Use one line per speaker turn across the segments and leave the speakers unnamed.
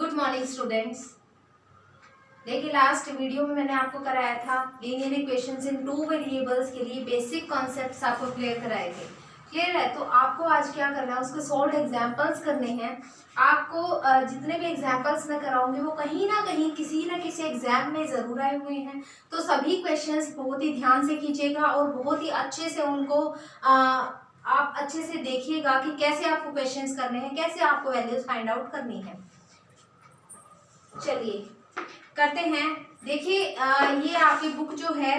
Good morning students. देखिए last video में मैंने आपको कराया था लीनियर इक्वेशंस इन टू वेरिएबल्स के लिए बेसिक कॉन्सेप्ट्स आपको क्लियर कराए थे। क्लियर है? तो आपको आज क्या करना है, उसके सॉल्व एग्जांपल्स करने हैं। आपको जितने भी एग्जांपल्स मैं कराऊंगी वो कहीं ना कहीं किसी ना किसी एग्जाम में जरूर आए हुए हैं। तो सभी क्वेश्चंस बहुत ही ध्यान से कीजिएगा और बहुत ही अच्छे से उनको आप अच्छे से देखिएगा कि कैसे आपको क्वेश्चंस करने हैं, कैसे आपको वैल्यूज फाइंड आउट करनी है। चलिए करते हैं। देखिए ये आपकी बुक जो है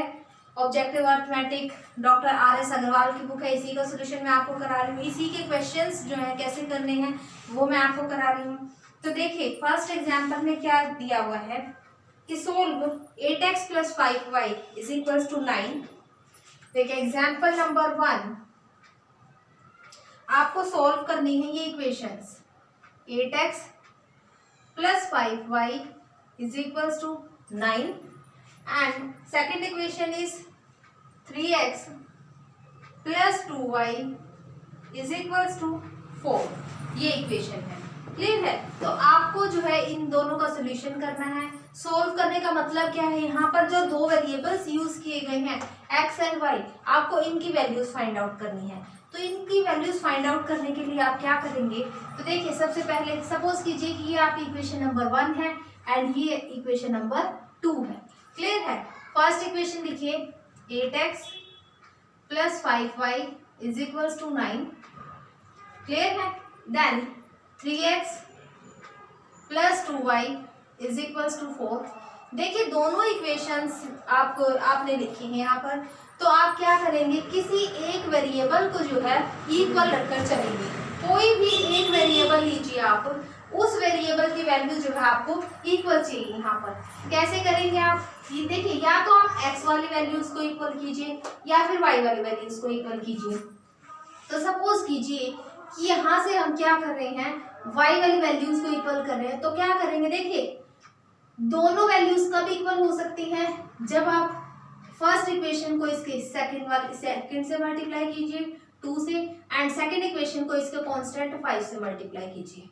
objective arithmetic doctor R S. Agarwal की बुक है। इसी का सोल्यूशन मैं आपको करा रही हूँ। इसी के क्वेश्चंस जो है कैसे करने हैं वो मैं आपको करा रही हूँ। तो देखिए फर्स्ट एग्जांपल में क्या दिया हुआ है कि सोल्व 8x + 5y = 9। देखिए एग्जांपल नंबर 1 आपको सोल्व करनी है ये equations 8x + 5y = 9 and second equation is 3x + 2y = 4। ये इक्वेशन है। क्लियर है? तो आपको जो है इन दोनों का सोल्यूशन करना है। सोल्व करने का मतलब क्या है, यहाँ पर जो दो वेरिएबल्स यूज किए गए हैं x एंड y, आपको इनकी वैल्यूज फाइंड आउट करनी है। तो इनकी वैल्यूज फाइंड आउट करने के लिए आप क्या करेंगे, तो देखिए सबसे पहले सपोज कीजिए कि ये आपकी इक्वेशन नंबर 1 है एंड ये इक्वेशन नंबर 2 है। क्लियर है? फर्स्ट इक्वेशन लिखिए 8x + 5y = 9। क्लियर है? Then 3x + 2y = 4। देखिए दोनों इक्वेशंस आपने लिखी हैं यहाँ पर। तो आप क्या करेंगे, किसी एक वेरिएबल को जो है इक्वल रखकर चलेंगे। कोई भी एक वेरिएबल लीजिए आप, उस वेरिएबल की वैल्यू जो है आपको इक्वल चाहिए। यहाँ पर कैसे करेंगे आप, ये देखिए या तो आप x वाली वैल्यूज को इक्वल कीजिए या फिर y वाली वैल्यूज को इक्वल कीजिए। तो सपोज कीजिए कि यहाँ से हम क्या कर रहे हैं, y वाली वैल्यूज को इक्वल कर रहे हैं। तो क्या करेंगे, देखिए दोनों वैल्यूज कब इक्वल हो सकती हैं, जब आप फर्स्ट इक्वेशन को इसके सेकंड से मल्टीप्लाई कीजिए 2 से एंड सेकंड इक्वेशन को इसके कांस्टेंट 5 से मल्टीप्लाई कीजिए।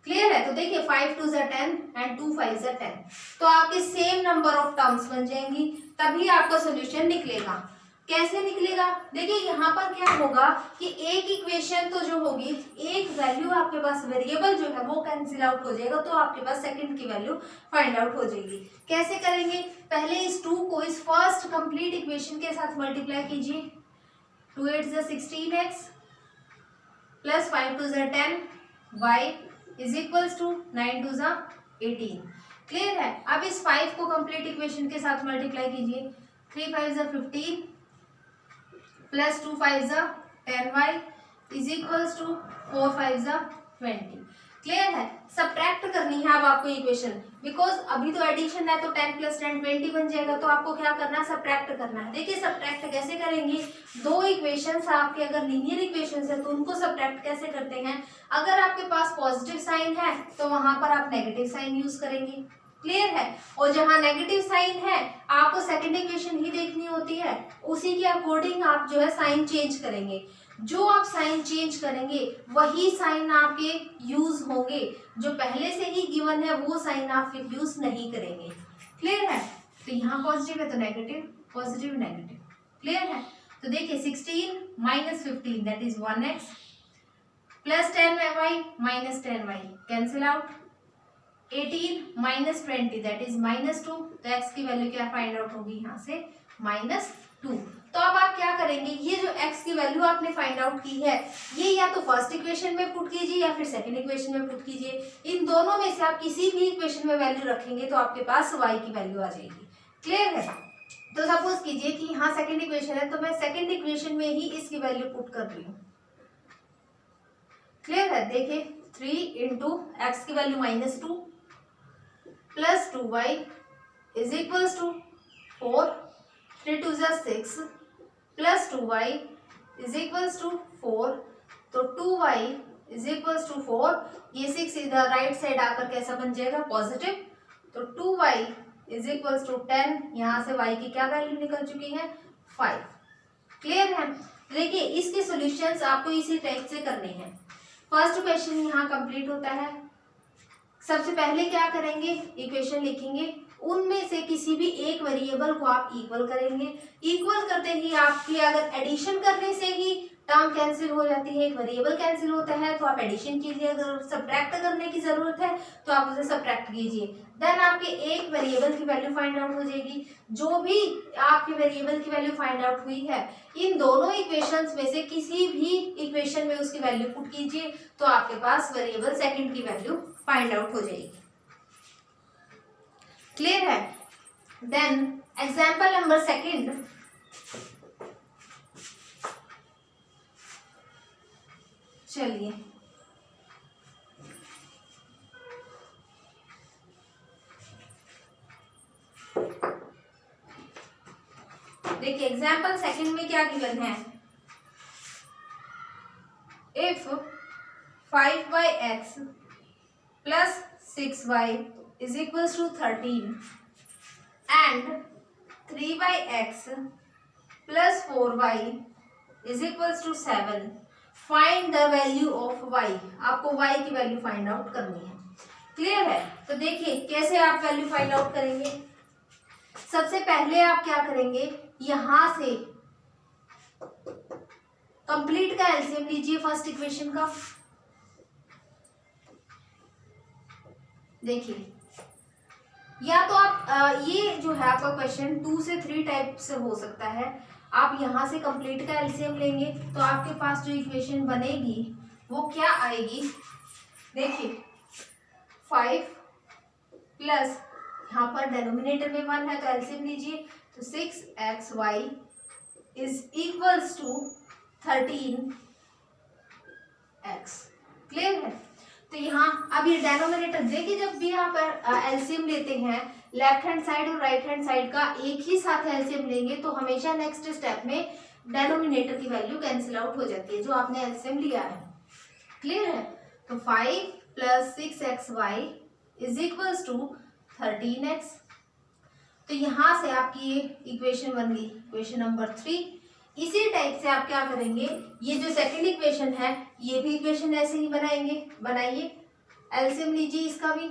क्लियर है? तो देखिए 5 × 2 = 10 एंड 2 × 5 = 10। तो आपके सेम नंबर ऑफ टर्म्स बन जाएंगी, तभी आपका सोल्यूशन निकलेगा। कैसे निकलेगा, देखिए यहाँ पर क्या होगा कि एक इक्वेशन तो जो होगी, एक वैल्यू आपके पास वेरिएबल जो है वो कैंसिल आउट हो जाएगा, तो आपके पास सेकंड की वैल्यू फाइंड आउट हो जाएगी। कैसे करेंगे, पहले इस 2 को इस फर्स्ट कंप्लीट इक्वेशन के साथ मल्टीप्लाई कीजिए। 2 × 8 = 16x + 5 × 2 = 10 y = 9 × 2 = 18। क्लियर है? अब इस 5 को कंप्लीट इक्वेशन के साथ मल्टीप्लाई कीजिए। 3 × 5 = 15 + 2 × 5 = 10y = 4 × 5 = 20। क्लियर है? सब्ट्रैक्ट करनी है अब आपको इक्वेशन, बिकॉज अभी तो एडिशन है तो 10 + 10 20 बन जाएगा। तो आपको क्या करना है, सब्ट्रैक्ट करना है। देखिए सब्ट्रैक्ट कैसे करेंगे, दो इक्वेशंस आपके अगर लीनियर इक्वेशंस है तो उनको सब्ट्रैक्ट कैसे करते हैं, अगर आपके पास पॉजिटिव साइन है तो वहां पर आप नेगेटिव साइन यूज करेंगे। क्लियर है? और जहां नेगेटिव साइन है आपको सेकंड इक्वेशन ही देखनी होती है, उसी के अकॉर्डिंग आप जो है साइन चेंज करेंगे। जो आप साइन चेंज करेंगे वही साइन आपके यूज होंगे, जो पहले से ही गिवन है वो साइन आप फिर यूज नहीं करेंगे। क्लियर है? तो यहाँ पॉजिटिव है तो नेगेटिव, पॉजिटिव नेगेटिव। क्लियर है? तो देखिए 16 - 15 that is 1x + 10y - 10y cancel out. 18 - 20 that is -2। तो x की वैल्यू क्या फाइंड आउट होगी, यहाँ से -2। तो अब आप क्या करेंगे, ये जो x की वैल्यू आपने फाइंड आउट की है ये या तो फर्स्ट इक्वेशन में पुट कीजिए या फिर सेकंड इक्वेशन में पुट कीजिए। इन दोनों में से आप किसी भी इक्वेशन में वैल्यू रखेंगे तो आपके पास y की वैल्यू आ जाएगी। क्लियर है? तो सपोज कीजिए कि यहाँ सेकंड इक्वेशन है तो मैं सेकंड इक्वेशन में ही इसकी वैल्यू पुट कर रही हूँ। क्लियर है? देखिए 3 × x की वैल्यू -2 + 2y = 4। 3 × 2 = 6 + 2y = 4। तो 2y = 4। ये 6 इधर राइट साइड आकर कैसा बन जाएगा, पॉजिटिव। तो 2y = 10। यहाँ से y की क्या वैल्यू निकल चुकी है, 5। क्लियर है? देखिए इसके सॉल्यूशंस आपको इसी टाइप से करने हैं। फर्स्ट क्वेश्चन यहाँ कंप्लीट होता है। सबसे पहले क्या करेंगे, इक्वेशन लिखेंगे, उनमें से किसी भी एक वेरिएबल को आप इक्वल करेंगे। इक्वल करते ही आपकी अगर एडिशन करने से ही टर्म कैंसिल हो जाती है, एक वेरिएबल कैंसिल होता है, तो आप एडिशन कीजिए। अगर सब्ट्रैक्ट करने की जरूरत है तो आप उसे सब्ट्रैक्ट कीजिए। देन आपके एक वेरिएबल की वैल्यू फाइंड आउट हो जाएगी। जो भी आपके वेरिएबल की वैल्यू फाइंड आउट हुई है, इन दोनों इक्वेशंस में से किसी भी इक्वेशन में उसकी वैल्यू पुट कीजिए, तो आपके पास वेरिएबल सेकंड की वैल्यू फाइंड आउट हो जाएगी। क्लियर है? देन एग्जाम्पल नंबर सेकंड, चलिए देखिए एग्जाम्पल सेकंड में क्या गिवन है, if 5y(x) plus 6y is equals to 13 and 3y(x) plus 4y is equals to 7, find the value of y। आपको y की वैल्यू फाइंड आउट करनी है। क्लियर है? तो देखिए कैसे आप वैल्यू फाइंड आउट करेंगे। सबसे पहले आप क्या करेंगे, यहां से कंप्लीट का एलसीएम लीजिए फर्स्ट इक्वेशन का। देखिए या तो आप ये जो है आपका क्वेश्चन 2 से 3 टाइप से हो सकता है। आप यहां से कंप्लीट का एलसीएम लेंगे तो आपके पास जो इक्वेशन बनेगी वो क्या आएगी, देखिए 5 प्लस यहाँ पर डिनोमिनेटर में 1 है तो एलसीएम लीजिए, तो 6xy is equals to 13x। Clear है? तो यहाँ अब ये डिनोमिनेटर देखिए, जब भी आप एलसीएम लेते हैं लेफ्ट हैंड साइड और राइट हैंड साइड का एक ही साथ एलसीएम लेंगे तो हमेशा नेक्स्ट स्टेप में डिनोमिनेटर की वैल्यू कैंसिल आउट हो जाती है जो आपने एलसीएम लिया है। क्लियर है? तो 5 plus 6xy is equals to 13x। तो यहां से आपकी ये इक्वेशन बन गई, इक्वेशन नंबर 3। इसी टाइप से आप क्या करेंगे, ये जो सेकंड इक्वेशन है ये भी इक्वेशन ऐसे ही बनाएंगे। बनाइए, एलसीएम लीजिए इसका भी,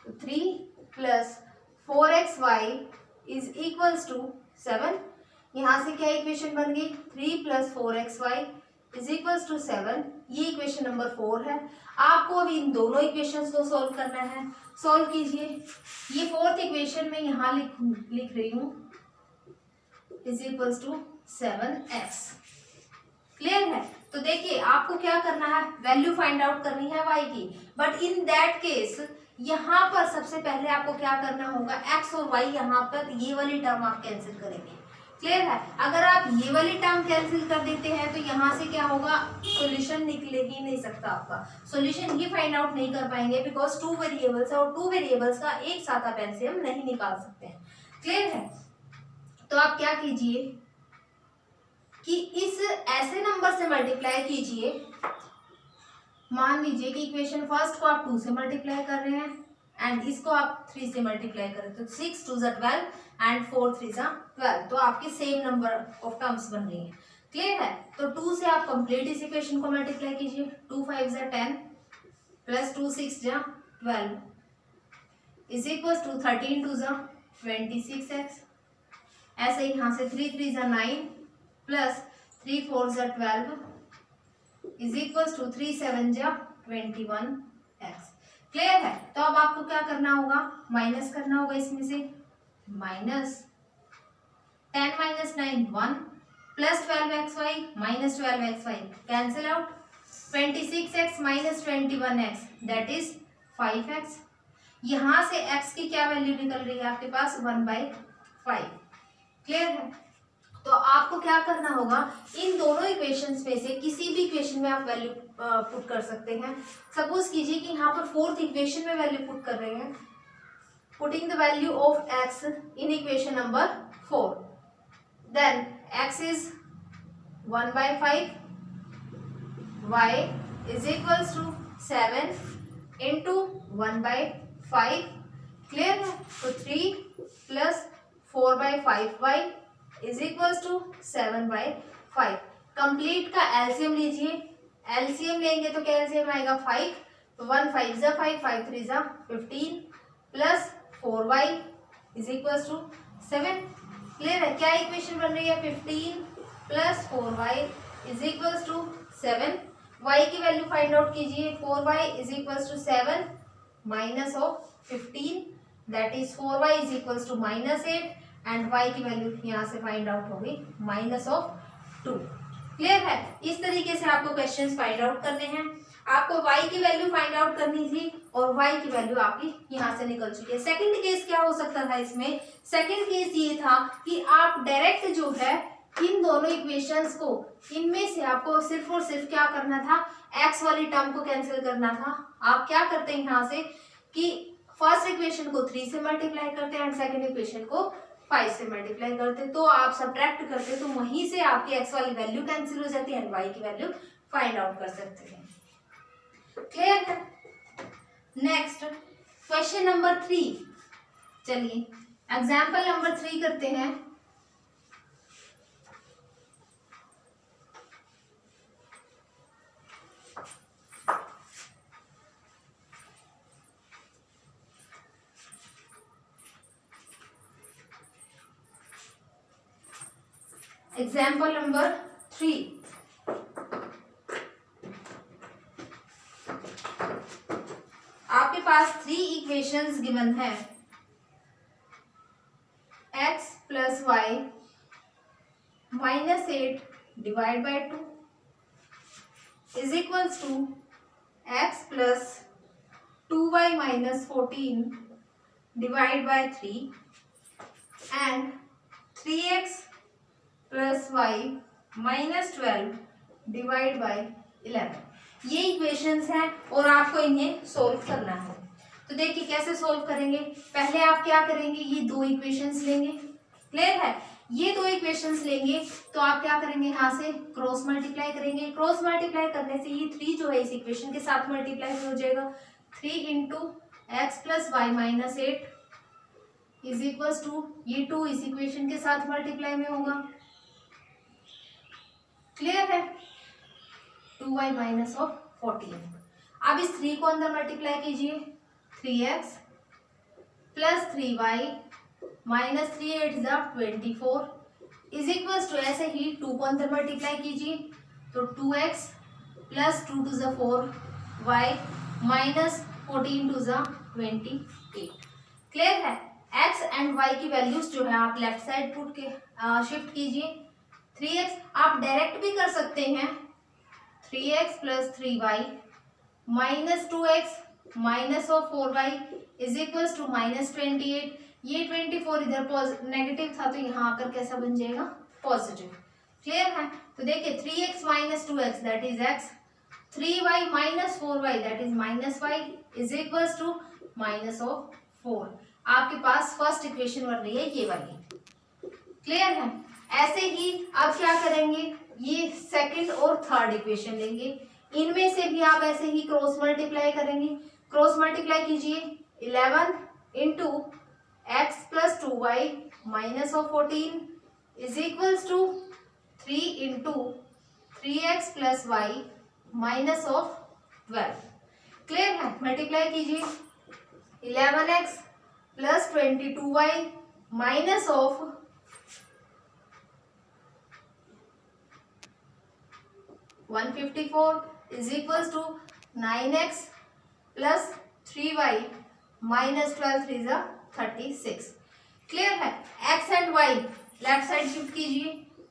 तो 3 plus 4xy is equals to 7। यहाँ से क्या इक्वेशन बन गई, 3 plus 4xy is equals to 7। ये इक्वेशन नंबर 4 है। आपको अभी इन दोनों इक्वेशंस को सॉल्व करना है। सॉल्व कीजिए। ये फोर्थ इक्वेशन में यहाँ लिख रही हूँ, is equals to 7x। Clear है? तो देखिए आपको क्या करना है, वैल्यू फाइंड आउट करनी है y की। बट इन दैट केस यहाँ पर सबसे पहले आपको क्या करना होगा, x और y यहाँ पर ये वाली टर्म आप कैंसिल करेंगे। क्लियर है? अगर आप ये वाली टर्म कैंसिल कर देते हैं तो यहाँ से क्या होगा, सॉल्यूशन निकले ही नहीं सकता। आपका सॉल्यूशन ही फाइंड आउट नहीं कर पाएंगे, बिकॉज 2 वेरिएबल्स है और 2 वेरिएबल्स का एक साथ आप एलसीएम नहीं निकाल सकते हैं। क्लियर है? तो आप क्या कीजिए कि इस ऐसे नंबर से मल्टीप्लाई कीजिए, मान लीजिए कि इक्वेशन फर्स्ट को आप 2 से मल्टीप्लाई कर रहे हैं एंड इसको आप 3 से मल्टीप्लाई कर रहे हैं, तो 6 2 ज़ा 12 एंड 4 3 ज़ा 12, तो आपके सेम नंबर ऑफ टर्म्स बन रही है। क्लियर है? तो 2 से आप कंप्लीट इस इक्वेशन को मल्टीप्लाई कीजिए, 2 5 ज़ा 10 प्लस 2 6 ज़ा 12 इज इक्वल टू 13 2 ज़ा 26x। ऐसे ही यहाँ से 3 3 ज़ा 9 प्लस 3 4 ज़ा 12 इज इक्वल टू 3 7 ज़ा 21x। क्लियर है? तो अब आपको क्या करना होगा, माइनस करना होगा इसमें से, minus 10 minus 9 1 plus 12xy minus 12xy cancel out, 26x minus 21x that is 5x। यहाँ से x की क्या वैल्यू निकल रही है आपके पास, 1/5। क्लियर है? तो आपको क्या करना होगा, इन दोनों इक्वेशंस में से किसी भी इक्वेशन में आप वैल्यू पुट कर सकते हैं। सपोज कीजिए कि यहाँ पर फोर्थ इक्वेशन में वैल्यू पुट कर रहे हैं, putting the value of x in equation number 4, then x is 1/5, y is equals to 7 into 1/5। Clear है? तो 3 plus 4/5y is equals to 7/5। Complete का एलसीएम लीजिए, एलसीएम लेंगे तो क्या एलसीएम आएगा 5, तो 1 5 ज़ा 5, 5 3 ज़ा 15 plus 4y is equal to 7। Clear है? क्या इक्वेशन बन रही है? 15 plus 4y is equal to 7। y की वैल्यू फाइंड आउट कीजिए। 4y is equal to 7 minus of 15 that is 4y is equal to -8 and y की वैल्यू यहाँ से फाइंड आउट होगी माइनस ऑफ 2। क्लियर है? इस तरीके से आपको क्वेश्चंस फाइंड आउट करने हैं। आपको y की वैल्यू फाइंड आउट करनी थी और y की वैल्यू आपकी यहाँ से निकल चुकी है। सेकंड केस क्या हो सकता था इसमें? सेकंड केस ये था कि आप डायरेक्ट जो है इन दोनों इक्वेशंस को, इनमें से आपको सिर्फ और सिर्फ क्या करना था? x वाली टर्म को कैंसिल करना था। आप क्या करते हैं यहाँ से कि फर्स्ट इक्वेशन को 3 से मल्टीप्लाई करते हैं एंड सेकंड इक्वेशन को 5 से मल्टीप्लाई करते, तो आप सब्ट्रैक्ट करते तो वहीं से आपकी x वाली वैल्यू कैंसिल हो जाती है एंड y की वैल्यू फाइंड आउट कर सकते हैं। क्लियर है? Next question number 3। चलिए एग्जाम्पल नंबर 3 करते हैं। Example number 3। आपके पास 3 इक्वेशंस गिवन है। x plus y -8 divide by 2 is equals to x plus 2y -14 divide by 3 and 3x plus y -12 divide by 11। ये इक्वेशंस हैं और आपको इन्हें सोल्व करना है। तो देखिए कैसे सोल्व करेंगे। पहले आप क्या करेंगे? ये 2 इक्वेशंस लेंगे। क्लियर है? ये 2 इक्वेशंस लेंगे तो आप क्या करेंगे? यहाँ से क्रॉस मल्टीप्लाई करेंगे। क्रॉस मल्टीप्लाई करने से ये 3 जो है इस इक्वेशन के साथ मल्टीप्लाई हो जाएगा। 3 into x plus y -8 is equal to ये 2 इस इक्वेशन के साथ मल्टीप्लाई में होगा। क्लियर है? 2y -14। अब इस 3 को अंदर मल्टीप्लाई कीजिए। 3x plus 3y -3 × 24 is equal to ऐसे ही 2 को अंदर मल्टीप्लाई कीजिए तो 2x प्लस 2 × 4 y -14 × 28। क्लियर है? x एंड y की वैल्यूज जो है आप लेफ्ट साइड पुट के शिफ्ट कीजिए। 3x आप डायरेक्ट भी कर सकते हैं। 3x plus 3y -2x -4y is equals to -28। ये 24 इधर नेगेटिव था तो यहाँ आकर कैसा बन जाएगा? पॉजिटिव। क्लियर है? तो देखिए 3x -2x that is x, 3y -4y that is -y is equals to -4। आपके पास फर्स्ट इक्वेशन बन रही है ये वाली। क्लियर है? ऐसे ही आप क्या करेंगे? ये सेकंड और थर्ड इक्वेशन लेंगे। इनमें से भी आप ऐसे ही क्रॉस मल्टीप्लाई करेंगे। क्रॉस मल्टीप्लाई कीजिए। 11 into x plus 2y -14 is equals to 3 into 3x plus y -12। Clear है? मल्टीप्लाई कीजिए। 11x plus 22y minus of 154 is equals to 9x plus 3y -12 3 × 36। Clear है? x and y left side shift कीजिए।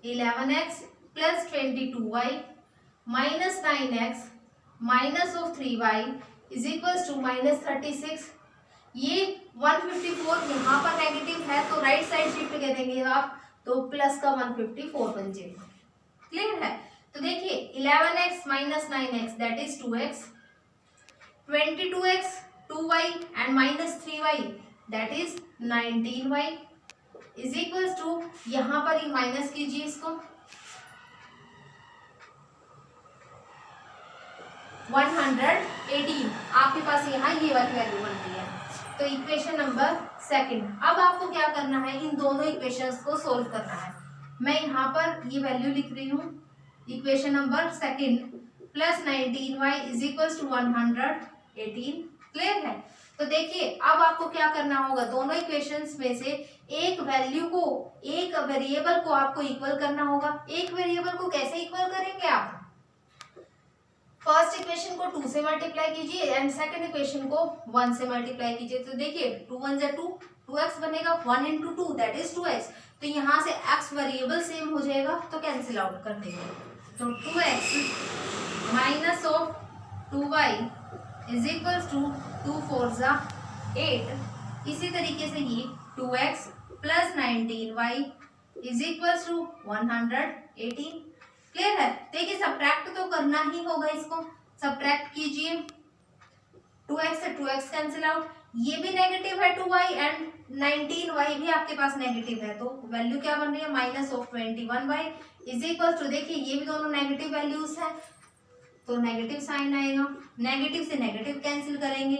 11x plus 22y minus 9x minus of 3y is equals to -36। ये 154 यहाँ पर negative है तो right side shift करेंगे आप तो प्लस का 154 बन जाएगा। क्लियर है? तो देखिए 11x minus 9x that is 2x, 22x 2y and -3y that is 19y is equals to यहाँ पर ही माइनस कीजिए इसको 118। आपके पास यहाँ ये वाली वैल्यू बन रही है। तो इक्वेशन नंबर सेकंड। अब आपको क्या करना है? इन दोनों इक्वेशंस को सोल्व करना है। मैं यहाँ पर ये वैल्यू लिख रही हूँ। Equation number second plus 19y is equals to 100 18। Clear है। तो देखिए अब आपको क्या करना होगा, दोनों इक्वेशंस में से एक वैल्यू को, एक वेरिएबल को आपको इक्वल करना होगा। एक वेरिएबल को कैसे इक्वल करेंगे आप, फर्स्ट इक्वेशन को 2 से मल्टीप्लाई कीजिए एंड सेकंड इक्वेशन को 1 से मल्टीप्लाई कीजिए। तो देखिए 2 1 जा 2, 2x बनेगा, 1 into 2 दैट इज 2x। तो यहाँ से x वेरिएबल सेम हो जाएगा तो कैंसिल आउट कर देंगे। तो 2x minus of 2y is equals to 2 4 जा 8। इसी तरीके से ये 2x plus 19y is equals to 118। Clear है। देखिए सब्ट्रैक्ट तो करना ही होगा, इसको सब्ट्रैक्ट कीजिए। 2x से 2x कैंसिल आउट, ये भी नेगेटिव है 2y एंड 19y भी आपके पास नेगेटिव है, तो वैल्यू क्या बन रही है minus of 21y is equal to, देखिए ये भी दोनों नेगेटिव वैल्यूज है तो नेगेटिव साइन आएगा, नेगेटिव से नेगेटिव कैंसिल करेंगे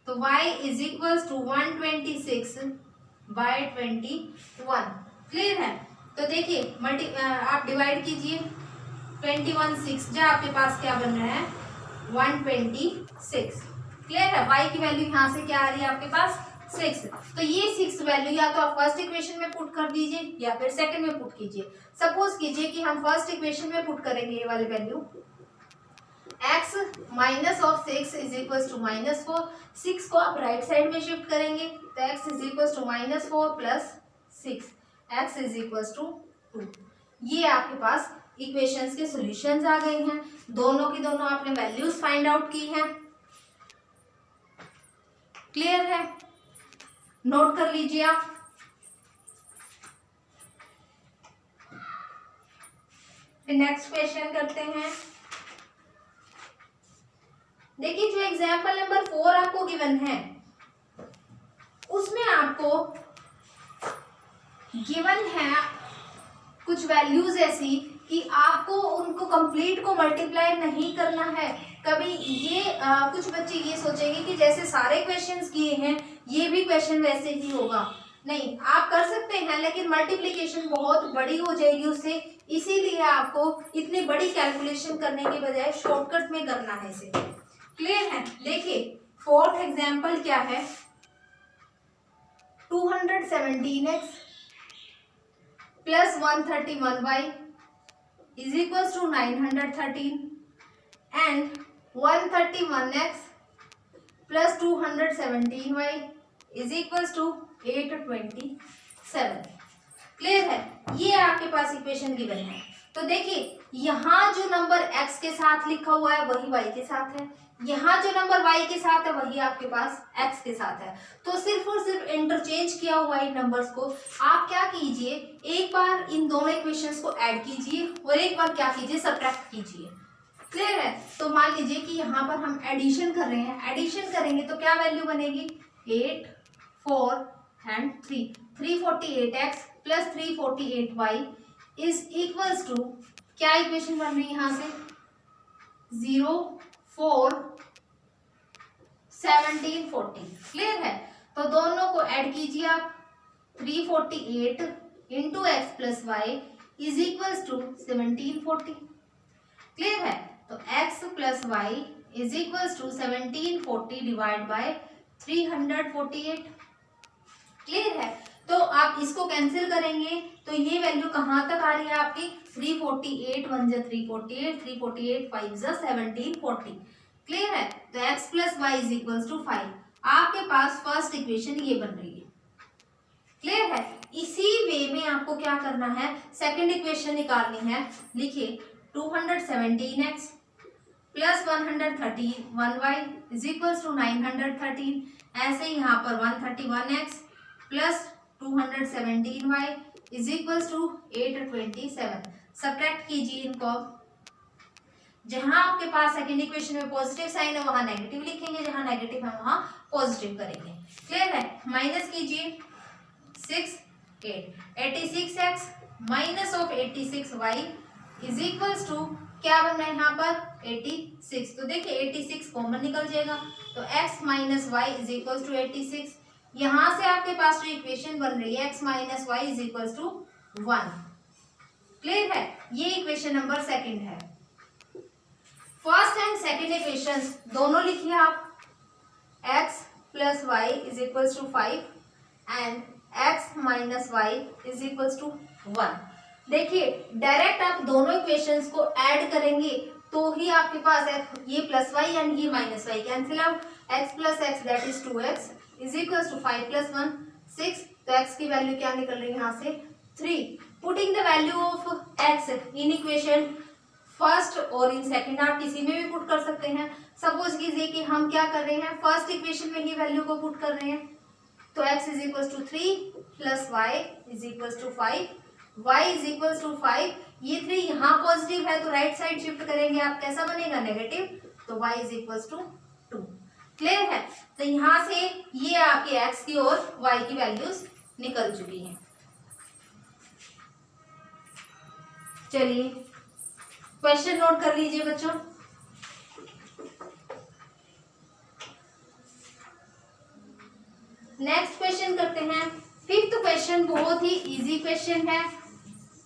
तो y is equal to 126/21। Clear है। तो देखिए आप डिवाइड कीजिए, 21 6 जा आपके पास क्या बन रहा है 126। क्लियर है। y की वैल्यू यहाँ से क्या आ रही है आपके पास 6। तो ये 6 वैल्यू या तो आप फर्स्ट इक्वेशन में पुट कर दीजिए या फिर सेकंड में पुट कीजिए। सपोज कीजिए कि हम फर्स्ट इक्वेशन में पुट करेंगे ये वाली value, x minus of 6 is equal to -4। 6 को आप राइट साइड में शिफ्ट करेंगे तो x is equal to -4 plus 6, x is equal to 2। ये आपके पास इक्वेशंस के सॉल्यूशंस आ गए हैं। दोनों की दोनों आपने वैल्यूज फाइंड आउट की हैं। क्लियर है, नोट कर लीजिए आप। फिर नेक्स्ट क्वेश्चन करते हैं। देखिए जो एग्जाम्पल नंबर 4 आपको गिवन है उसमें आपको गिवन है कुछ वैल्यूज ऐसी कि आपको उनको कंप्लीट को मल्टीप्लाई नहीं करना है। कभी ये कुछ बच्चे ये सोचेंगे कि जैसे सारे क्वेश्चंस किए हैं ये भी क्वेश्चन वैसे ही होगा। नहीं, आप कर सकते हैं लेकिन मल्टीप्लिकेशन बहुत बड़ी हो जाएगी उससे, इसीलिए आपको इतनी बड़ी कैलकुलेशन करने के बजाय शॉर्टकट में करना है इसे। क्लियर है। देखिए फोर्थ एग्जाम्पल क्या है, 217x plus 131y is equals to 913 and 131x plus 217y is equals to 827। Clear है। ये आपके पास इक्वेशन गिवन है। तो देखिए यहाँ जो नंबर x के साथ लिखा हुआ है वही y के साथ है, यहाँ जो नंबर y के साथ है वही आपके पास x के साथ है। तो सिर्फ और सिर्फ इंटरचेंज किया हुआ इन नंबर्स को आप क्या कीजिए, एक बार इन दोनों इक्वेशंस को ऐड कीजिए और एक बार क्या कीजिए सब्ट्रैक्ट कीजिए। क्लियर है। तो मान लीजिए कि यहाँ पर हम एडिशन कर रहे हैं, एडिशन करेंगे तो क्या वैल्यू बनेगी 8 4 and 3, 348x plus 348y is equals to, क्या इक्वेशन बन रही है यहाँ से 0 4 1740। क्लियर है। तो दोनों को ऐड कीजिए आप, 348 into x plus y is equals to 1740। Clear है। तो x plus y is equals to 1740 divide by 348। Clear है। तो आप इसको कैंसिल करेंगे तो ये वैल्यू कहाँ तक आ रही है आपकी 348 1 जा 348, 348 5 जा 1740। क्लियर है। तो x plus y is equals to 5। आपके पास फर्स्ट इक्वेशन ये बन रही है। क्लियर है। इसी वे में आपको क्या करना है, सेकंड इक्वेशन निकालनी है। लिखिए 217x plus 131y is equals to 913। ऐसे यहाँ पर 131x plus 217y is equals to 827। Subtract कीजिए इनको। जहां आपके पास सेकंड इक्वेशन में पॉजिटिव साइन है वहां नेगेटिव लिखेंगे, जहां नेगेटिव है वहां पॉजिटिव करेंगे। क्लियर है। माइनस कीजिए 6 8 86x minus of 86y is equals to, क्या बन रहा है यहाँ पर 86। तो देखिए 86 कॉमन निकल जाएगा तो x minus y is equals to 86। यहाँ से आपके पास जो इक्वेशन बन रही है x minus y is equals to 1। Clear है। ये इक्वेशन नंबर सेकंड है। फर्स्ट एंड सेकंड इक्वेशंस दोनों लिखिए आप। x plus y is equals to 5 and x minus y is equals to 1। देखिए डायरेक्ट आप दोनों इक्वेशंस को ऐड करेंगे तो ही आपके पास ये प्लस वाई एंड ये minus y cancel out, x plus x that is 2x is equals to 5 plus 1 6। तो x की वैल्यू क्या निकल रही है यहाँ से 3। Putting the value of x in equation first और इन सेकंड, आप किसी में भी पुट कर सकते हैं। सपोज कीजिए कि हम क्या कर रहे हैं, फर्स्ट इक्वेशन में ही वैल्यू को पुट कर रहे हैं, तो x is equals to 3 plus y is equals to 5, y is equals to 5। ये 3 यहाँ पॉजिटिव है तो राइट साइड शिफ्ट करेंगे, आप कैसा बनेगा नेगेटिव, तो y is equals to 2। Clear है? तो यहाँ से ये आपके x की और y की वैल्यूज निकल चुकी हैं। चलिए क्वेश्चन नोट कर लीजिए बच्चों। नेक्स्ट क्वेश्चन करते हैं। फिफ्थ क्वेश्चन बहुत ही इजी क्वेश्चन है,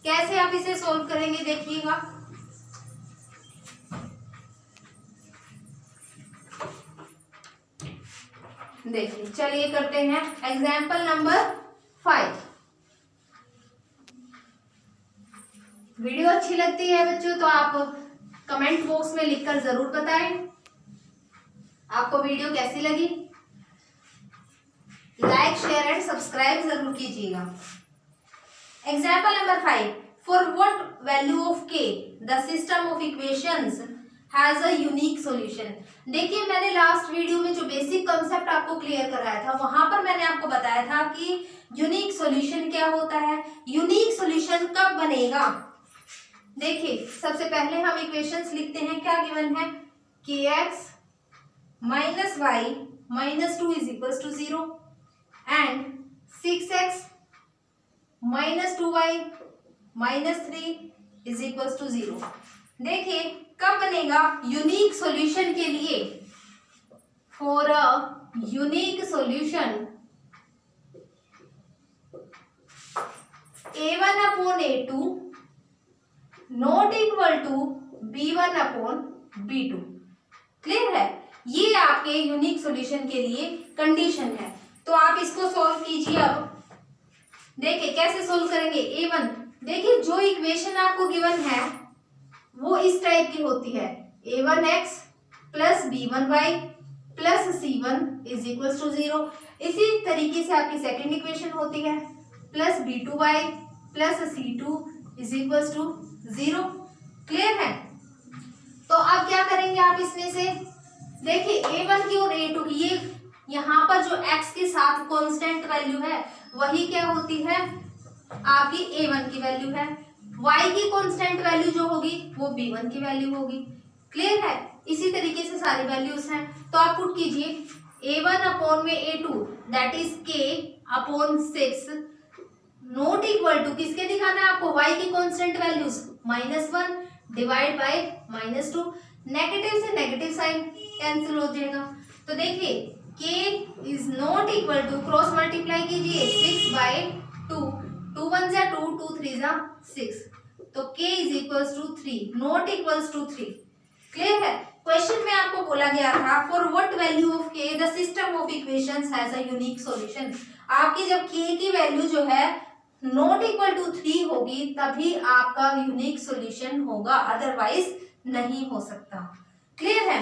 कैसे आप इसे सॉल्व करेंगे देखिएगा। देखिए चलिए करते हैं एग्जाम्पल नंबर 5। वीडियो अच्छी लगती है बच्चों तो आप कमेंट बॉक्स में लिखकर जरूर बताएं आपको वीडियो कैसी लगी। लाइक शेयर एंड सब्सक्राइब जरूर कीजिएगा। Example number 5, for what value of k the system of equations has a unique solution. देखिए मैंने लास्ट वीडियो में जो बेसिक कंसेप्ट आपको क्लियर कराया था वहां पर मैंने आपको बताया था कि यूनिक सॉल्यूशन क्या होता है, यूनिक सॉल्यूशन कब बनेगा। देखिए सबसे पहले हम इक्वेशंस लिखते हैं, क्या गिवन है kx minus y minus 2 is equals to 0 and 6x minus 2y minus 3 is equals to 0। देखिए कब बनेगा यूनिक सॉल्यूशन के लिए, for a unique solution a1 upon a2 not equal to b1 upon b2। Clear है? ये आपके unique solution के लिए कंडीशन है। तो आप इसको सॉल्व कीजिए। अब देखिए कैसे सॉल्व करेंगे। a1, देखिए जो इक्वेशन आपको गिवन है वो इस टाइप की होती है, a1x plus b1y plus c1 is equals to 0। इसी तरीके से आपकी सेकेंड इक्वेशन होती है plus b2y plus c2 is equals to 0। Clear है? तो अब क्या करेंगे आप इसमें से, देखिए a1 की और a2 की, ये यहाँ पर जो x के साथ कांस्टेंट वैल्यू है वही क्या होती है आपकी a1 की वैल्यू है, y की कांस्टेंट वैल्यू जो होगी वो b1 की वैल्यू होगी। क्लियर है? इसी तरीके से सारी वैल्यूज हैं। तो आप पुट कीजिए a1 अपॉन में a2 that is k upon 6 not equal to, किसके दिखाना है आपको, y की constant values -1 divide by -2। Negative से नेगेटिव साइन कैंसिल हो जाएगा। तो देखिए k is not equal to, cross multiply कीजिए 6 बाय 2, 2 1 जा 2, 2 3 जा 6, तो k is equals to 3 not equals to 3। Clear है? क्वेश्चन में आपको बोला गया था for what value of k the system of equations has a unique solution. आपकी जब k की वैल्यू जो है नॉट इक्वल टू 3 होगी तभी आपका यूनिक सॉल्यूशन होगा, अदरवाइज नहीं हो सकता। क्लियर है?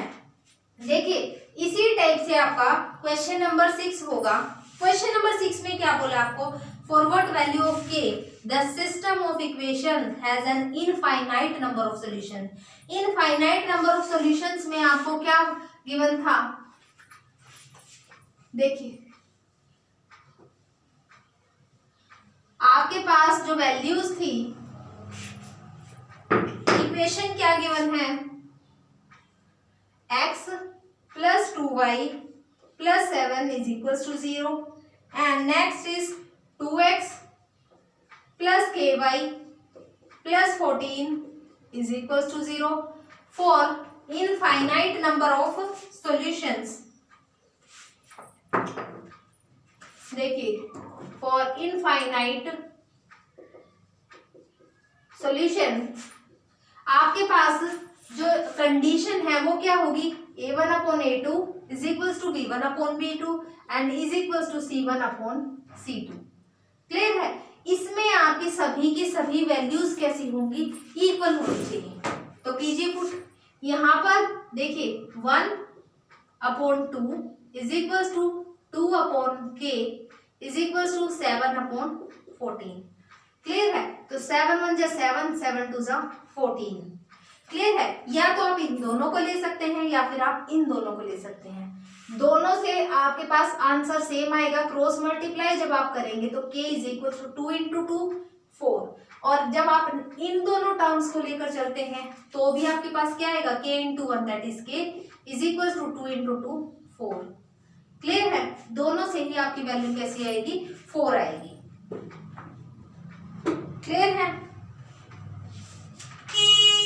देखिए इसी टाइप से आपका क्वेश्चन नंबर 6 होगा। क्वेश्चन नंबर 6 में क्या बोला आपको, for what value of k the system of equation has an infinite number of solution. Infinite number of solutions में आपको क्या गिवन था, देखिए आपके पास जो वैल्यूज थी, इक्वेशन क्या गिवन है, x plus 2y plus 7 is equals to 0 and next is 2x plus ky plus 14 is equals to 0 for infinite number of solutions. देखिए फॉर इनफाइनाइट सॉल्यूशन आपके पास जो कंडीशन है वो क्या होगी, A1 upon A2 is equals to B1 upon B2 and is equals to C1 upon C2। Clear है? इसमें आपकी सभी की सभी वैल्यूज कैसी होंगी? इक्वल होनी चाहिए। तो कीजिए पुट। यहाँ पर देखिए 1 upon 2 is equals to 2 upon k is equals to 7 upon 14। Clear है? तो 7 1 जा 7, 7 2 जा 14। क्लियर है? या तो आप इन दोनों को ले सकते हैं या फिर आप इन दोनों को ले सकते हैं। दोनों से आपके पास आंसर सेम आएगा। क्रॉस मल्टीप्लाई जब आप करेंगे तो k is equal to 2 into 2 4, और जब आप इन दोनों टर्म्स को लेकर चलते हैं तो भी आपके पास क्या आएगा? k into 1 that is k is equal to 2 into 2 4। Clear है? दोनों से ही आपकी वैल्यू कैसी आएगी? 4 आएगी। क्लियर है?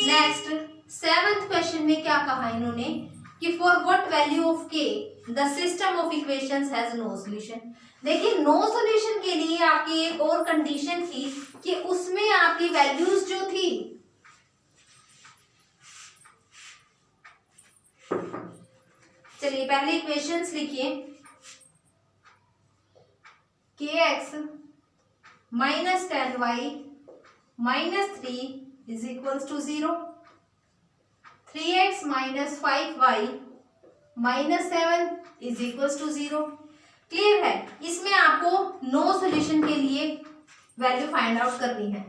नेक्स्ट 7th क्वेश्चन में क्या कहा इन्होंने कि for what value of k the system of equations has no solution. देखिए नो सॉल्यूशन के लिए आपकी एक और कंडीशन थी कि उसमें आपकी वैल्यूज जो थी चलिए पहले इक्वेशंस लिखिए। kx minus 10y minus 3 is equals to 0, 3x minus 5y minus 7 is equals to 0। Clear है? इसमें आपको नो सॉल्यूशन के लिए वैल्यू फाइंड आउट करनी है।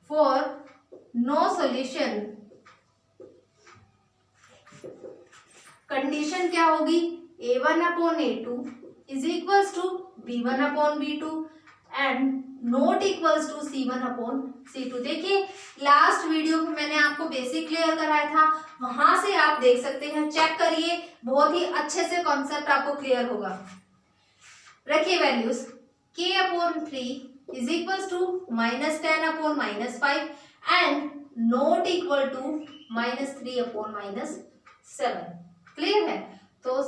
फॉर नो सॉल्यूशन कंडीशन क्या होगी? a1 upon a2 is equals to b1 upon b2 and not equals to c1 upon c2। देखिए लास्ट वीडियो में मैंने आपको बेसिक क्लियर कराया था, वहां से आप देख सकते हैं, चेक करिए, बहुत ही अच्छे से कॉन्सेप्ट आपको क्लियर होगा। रखिए values k upon 3 is equals to minus 10 upon minus 5 and not equal to minus 3 upon minus 7। Clear है? तो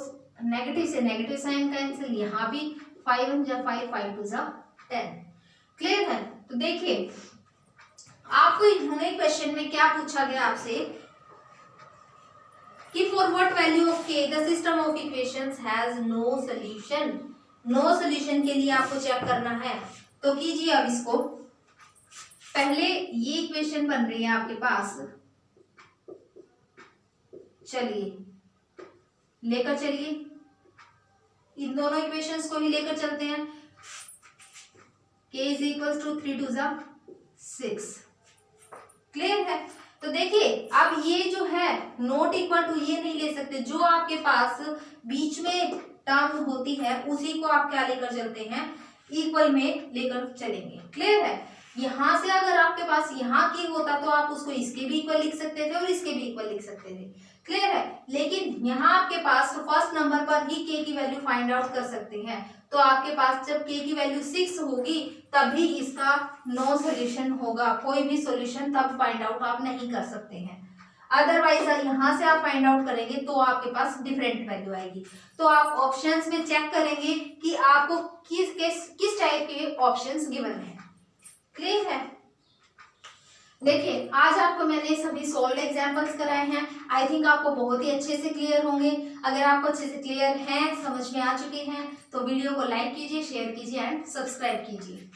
नेगेटिव से नेगेटिव साइन कैंसिल, यहाँ भी 5 1 जा 5, 5 2 जा 10। क्लियर है? तो देखिए आपको इन्होंने क्वेश्चन में क्या पूछा गया आपसे कि for what value of k the system of equations has no solution. No solution के लिए आपको चेक करना है। तो कीजिए अब इसको। पहले ये इक्वेशन बन रही है आपके पास, चलिए लेकर चलिए, इन दोनों इक्वेशंस को ही लेकर चलते हैं। k इज इक्वल टू 3 2 जा 6। क्लियर है? तो देखिए अब ये जो है नॉट इक्वल टू ये नहीं ले सकते, जो आपके पास बीच में टर्म होती है उसी को आप क्या लेकर चलते हैं? इक्वल में लेकर चलेंगे। क्लियर है? यहाँ से अगर आपके पास यहाँ की होता तो आप उसको इसके भी इक्वल लिख सकते थे और इसके भी इक्वल लिख सकते थे। क्लियर है? लेकिन यहाँ आपके पास फर्स्ट नंबर पर ही k की वैल्यू फाइंड आउट कर सकते हैं, तो आपके पास जब k की वैल्यू 6 होगी तभी इसका नो सॉल्यूशन होगा। कोई भी सॉल्यूशन तब फाइंड आउट आप नहीं कर सकते हैं। अदरवाइज यहाँ से आप फाइंड आउट करेंगे तो आपके पास डिफरेंट वैल्यू आएगी। तो आप ऑप्शंस में चेक करेंगे कि आपको किस टाइप के ऑप्शंस गिवन है। क्लियर है? देखिए आज आपको मैंने सभी सॉल्व्ड एग्जांपल्स कराए हैं। आई थिंक आपको बहुत ही अच्छे से क्लियर होंगे। अगर आपको अच्छे से क्लियर हैं, समझ में आ चुके हैं, तो वीडियो को लाइक कीजिए, शेयर कीजिए एंड सब्सक्राइब कीजिए।